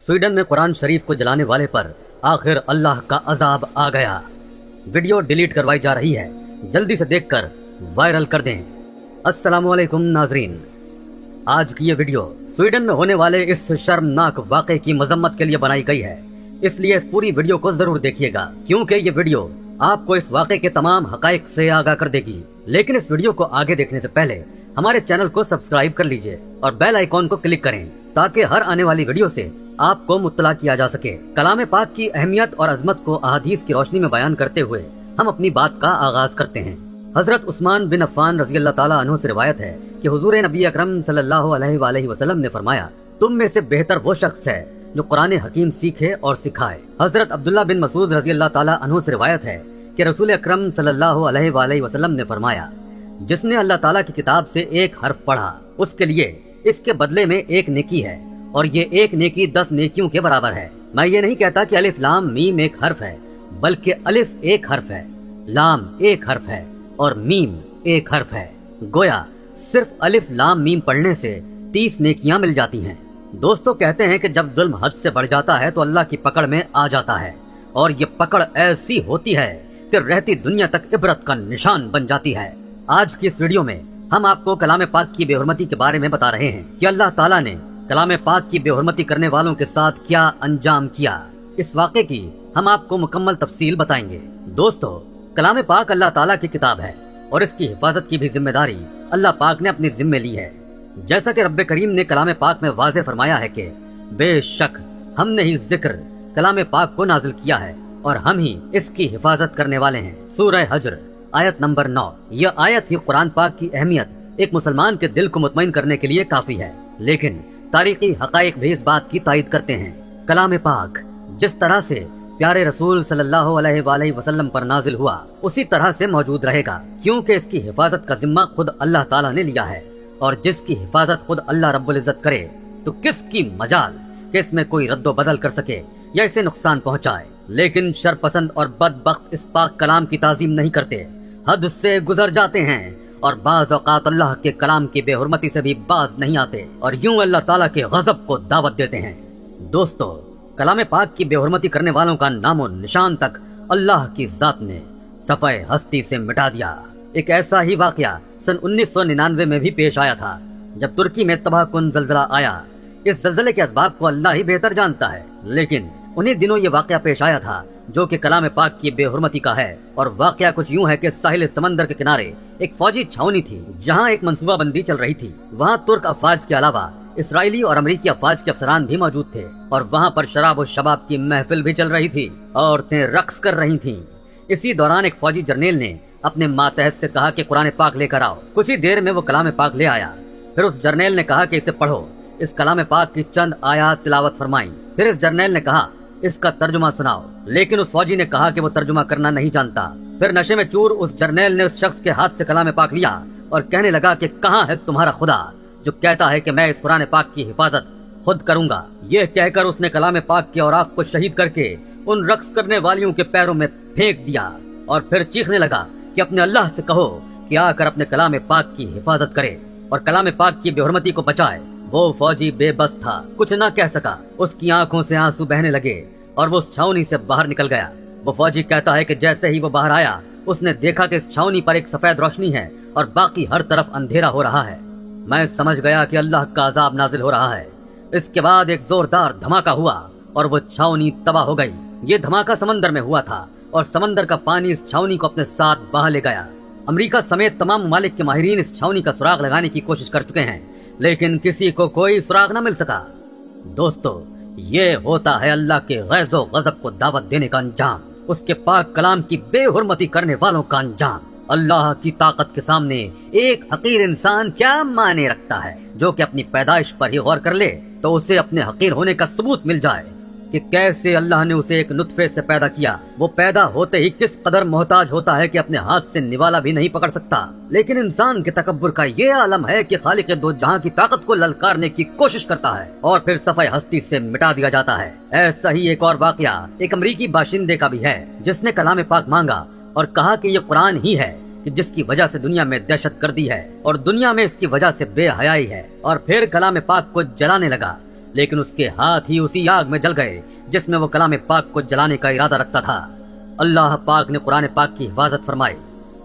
Sweden में कुरान शरीफ को जलाने वाले पर आखिर अल्लाह का अजाब आ गया। वीडियो डिलीट करवाई जा रही है, जल्दी से देखकर वायरल कर दें। अस्सलामुअलैकुम नाजरीन, आज की ये वीडियो स्वीडन में होने वाले इस शर्मनाक वाक़े की मजम्मत के लिए बनाई गई है, इसलिए इस पूरी वीडियो को जरूर देखिएगा, क्योंकि ये वीडियो आपको इस वाक़े के तमाम हकाइक से आगाह कर देगी। लेकिन इस वीडियो को आगे देखने से पहले हमारे चैनल को सब्सक्राइब कर लीजिए और बेल आइकॉन को क्लिक करें, ताकि हर आने वाली वीडियो से आपको मुत्तला किया जा सके। कलाम पाक की अहमियत और अजमत को अहादीस की रोशनी में बयान करते हुए हम अपनी बात का आगाज करते हैं। हजरत उस्मान बिन अफ़्फ़ान रज़ी अल्लाह ताला अन्हु से रिवायत है कि हुजूर नबी अकरम सल्लल्लाहु अलैहि वसल्लम ने फरमाया, तुम में से बेहतर वो शख्स है जो कुरान हकीम सीखे और सिखाए। हजरत अब्दुल्ला बिन मसूद रज़ी अल्लाह ताला अन्हु से रिवायत है कि रसूल अकरम सल्लल्लाहु अलैहि वसल्लम ने फरमाया, जिसने अल्लाह ताला की किताब से एक हर्फ पढ़ा उसके लिए इसके बदले में एक नेकी है, और ये एक नेकी 10 नेकियों के बराबर है। मैं ये नहीं कहता कि अलिफ लाम मीम एक हर्फ है, बल्कि अलिफ एक हर्फ है, लाम एक हर्फ है और मीम एक हर्फ है। गोया सिर्फ अलिफ लाम मीम पढ़ने से 30 नेकियां मिल जाती हैं। दोस्तों कहते हैं कि जब जुल्म हद से बढ़ जाता है तो अल्लाह की पकड़ में आ जाता है, और ये पकड़ ऐसी होती है कि रहती दुनिया तक इबरत का निशान बन जाती है। आज की इस वीडियो में हम आपको कलाम पाक की बेहुरमती के बारे में बता रहे हैं कि अल्लाह ताला ने कलाम पाक की बेहुरमती करने वालों के साथ क्या अंजाम किया। इस वाक़े की हम आपको मुकम्मल तफसील बताएंगे। दोस्तों, कलाम पाक अल्लाह ताला की किताब है और इसकी हिफाजत की भी जिम्मेदारी अल्लाह पाक ने अपनी जिम्मे ली है। जैसा कि रब्बे करीम ने कलाम पाक में वाज़ेह फरमाया है कि बेशक हमने ही जिक्र कलाम पाक को नाजिल किया है और हम ही इसकी हिफाजत करने वाले हैं। सूरह हज्र आयत नंबर 9। यह आयत ही कुरान पाक की अहमियत एक मुसलमान के दिल को मुतमईन करने के लिए काफी है। लेकिन तारीखी हकाइक भी इस बात की तायद करते हैं। कलाम पाक जिस तरह से प्यारे रसूल सल्लल्लाहु अलैहि वसल्लम पर नाजिल हुआ उसी तरह से मौजूद रहेगा, क्योंकि इसकी हिफाजत का जिम्मा खुद अल्लाह ताला ने लिया है, और जिसकी हिफाजत खुद अल्लाह रब्बुल इज्जत करे तो किसकी मजाल कि इसमें कोई रद्दो बदल कर सके या इसे नुकसान पहुँचाए। लेकिन शरपसंद और बदबख्त इस पाक कलाम की ताजीम नहीं करते, हद से गुजर जाते हैं और बाज औकात अल्लाह के कलाम की बेहुरमती से भी बाज नहीं आते और यूं अल्लाह ताला के गजब को दावत देते हैं। दोस्तों, कलाम पाक की बेहुरमती करने वालों का नामो निशान तक अल्लाह की जात ने सफ़े हस्ती से मिटा दिया। एक ऐसा ही वाकया सन 1999 में भी पेश आया था, जब तुर्की में तबाहकुन जल्जला आया। इस जल्जले के असबाब को अल्लाह ही बेहतर जानता है, लेकिन उन्हीं दिनों ये वाकया पेश आया था जो कि कलाम पाक की बेहुरमती का है। और वाकया कुछ यूं है कि साहिल समंदर के किनारे एक फौजी छावनी थी, जहां एक मंसूबा बंदी चल रही थी। वहां तुर्क अफवाज के अलावा इसराइली और अमरीकी अफवाज के अफसरान भी मौजूद थे, और वहां पर शराब और शबाब की महफिल भी चल रही थी। औरतें रक्स कर रही थीं। इसी दौरान एक फौजी जर्नेल ने अपने मातहत से कहा कि कुरान पाक लेकर आओ। कुछ ही देर में वो कलाम पाक ले आया। फिर उस जर्नेल ने कहा कि इसे पढ़ो। इस कलाम पाक की चंद आयात तिलावत फरमाई। फिर इस जर्नेल ने कहा इसका तर्जुमा सुनाओ, लेकिन उस फौजी ने कहा कि वो तर्जुमा करना नहीं जानता। फिर नशे में चूर उस जर्नेल ने उस शख्स के हाथ से कलाम पाक लिया और कहने लगा कि कहाँ है तुम्हारा खुदा जो कहता है कि मैं इस कुरान पाक की हिफाजत खुद करूंगा। ये कहकर उसने कलाम पाक के औराक को शहीद करके उन रक्स करने वालियों के पैरों में फेंक दिया और फिर चीखने लगा कि अपने अल्लाह से कहो कि आकर अपने कलाम पाक की हिफाजत करे और कलाम पाक की बेहुरमती को बचाए। वो फौजी बेबस था, कुछ ना कह सका। उसकी आंखों से आंसू बहने लगे और वो उस छावनी से बाहर निकल गया। वो फौजी कहता है कि जैसे ही वो बाहर आया उसने देखा कि इस छावनी पर एक सफेद रोशनी है और बाकी हर तरफ अंधेरा हो रहा है। मैं समझ गया कि अल्लाह का अजाब नाजिल हो रहा है। इसके बाद एक जोरदार धमाका हुआ और वो छावनी तबाह हो गई। ये धमाका समंदर में हुआ था और समंदर का पानी इस छावनी को अपने साथ बहा ले गया। अमेरिका समेत तमाम ममालिक के माहिरीन इस छावनी का सुराग लगाने की कोशिश कर चुके हैं, लेकिन किसी को कोई सुराग न मिल सका। दोस्तों, ये होता है अल्लाह के गैज़ो गज़ब को दावत देने का अंजाम, उसके पाक कलाम की बेहुरमती करने वालों का अंजाम। अल्लाह की ताकत के सामने एक हकीर इंसान क्या माने रखता है, जो कि अपनी पैदाइश पर ही गौर कर ले तो उसे अपने हकीर होने का सबूत मिल जाए कि कैसे अल्लाह ने उसे एक नुत्फे से पैदा किया। वो पैदा होते ही किस कदर मोहताज होता है कि अपने हाथ से निवाला भी नहीं पकड़ सकता। लेकिन इंसान के तकब्बुर का ये आलम है कि खालिक दो जहां की ताकत को ललकारने की कोशिश करता है और फिर सफाई हस्ती से मिटा दिया जाता है। ऐसा ही एक और वाकया एक अमरीकी बाशिंदे का भी है, जिसने कलाम पाक मांगा और कहा कि ये कुरान ही है कि जिसकी वजह से दुनिया में दहशत गर्दी है और दुनिया में इसकी वजह से बेहयाई है, और फिर कलाम पाक को जलाने लगा। लेकिन उसके हाथ ही उसी आग में जल गए जिसमें वो कलाम पाक को जलाने का इरादा रखता था। अल्लाह पाक ने कुरान पाक की हिफाजत फरमाई।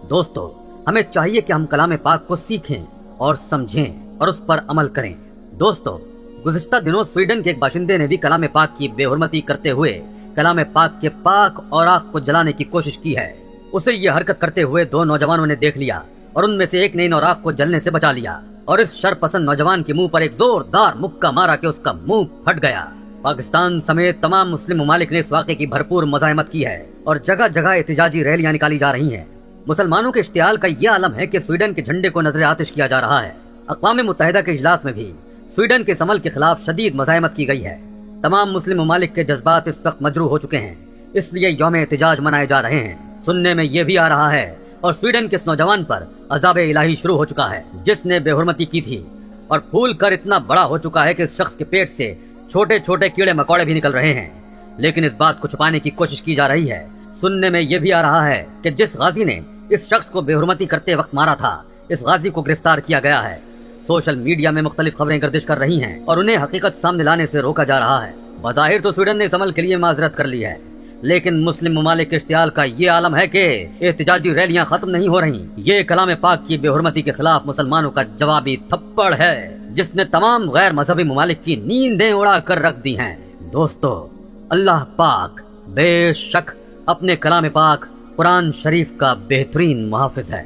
दोस्तों, हमें चाहिए कि हम कलाम पाक को सीखें और समझें और उस पर अमल करें। दोस्तों, गुज़िश्ता दिनों स्वीडन के एक बाशिंदे ने भी कलाम पाक की बेहुरमती करते हुए कलाम पाक के पाक और आग को जलाने की कोशिश की है। उसे ये हरकत करते हुए 2 नौजवानों ने देख लिया और उनमें से एक ने इन और आग को जलने से बचा लिया और इस शरपसंद नौजवान के मुंह पर एक जोरदार मुक्का मारा कि उसका मुंह फट गया। पाकिस्तान समेत तमाम मुस्लिम ममालिक ने इस वाक़े की भरपूर मज़ाहमत की है और जगह जगह एहतिजाजी रैलियां निकाली जा रही हैं। मुसलमानों के इश्तियाल का यह आलम है कि स्वीडन के झंडे को नजर आतिश किया जा रहा है। अक़वाम मुत्तहिदा के इजलास में भी स्वीडन के इस अमल के खिलाफ शदीद मज़ाहमत की गई है। तमाम मुस्लिम ममालिक के जज्बात इस वक्त मजरूह हो चुके हैं, इसलिए यौम एहतिजाज मनाए जा रहे हैं। सुनने में ये भी आ रहा है और स्वीडन के इस नौजवान पर अज़ाब इलाही शुरू हो चुका है जिसने बेहुरमती की थी और फूल कर इतना बड़ा हो चुका है कि इस शख्स के पेट से छोटे छोटे कीड़े मकोड़े भी निकल रहे हैं, लेकिन इस बात को छुपाने की कोशिश की जा रही है। सुनने में ये भी आ रहा है कि जिस गाजी ने इस शख्स को बेहुरमती करते वक्त मारा था, इस गाजी को गिरफ्तार किया गया है। सोशल मीडिया में मुख्तलिफ खबरें गर्दिश कर रही हैं और उन्हें हकीकत सामने लाने से रोका जा रहा है। बज़ाहिर तो स्वीडन ने इस अमल के लिए माजरत कर ली है, लेकिन मुस्लिम ममालिक के इश्तियाल का ये आलम है कि एहतिजाजी रैलियां खत्म नहीं हो रही। ये कलाम पाक की बेहुरमती के खिलाफ मुसलमानों का जवाबी थप्पड़ है जिसने तमाम गैर मजहबी ममालिक की नींदें उड़ा कर रख दी हैं। दोस्तों, अल्लाह पाक बेशक अपने कलाम पाक कुरान शरीफ का बेहतरीन मुहाफिज है।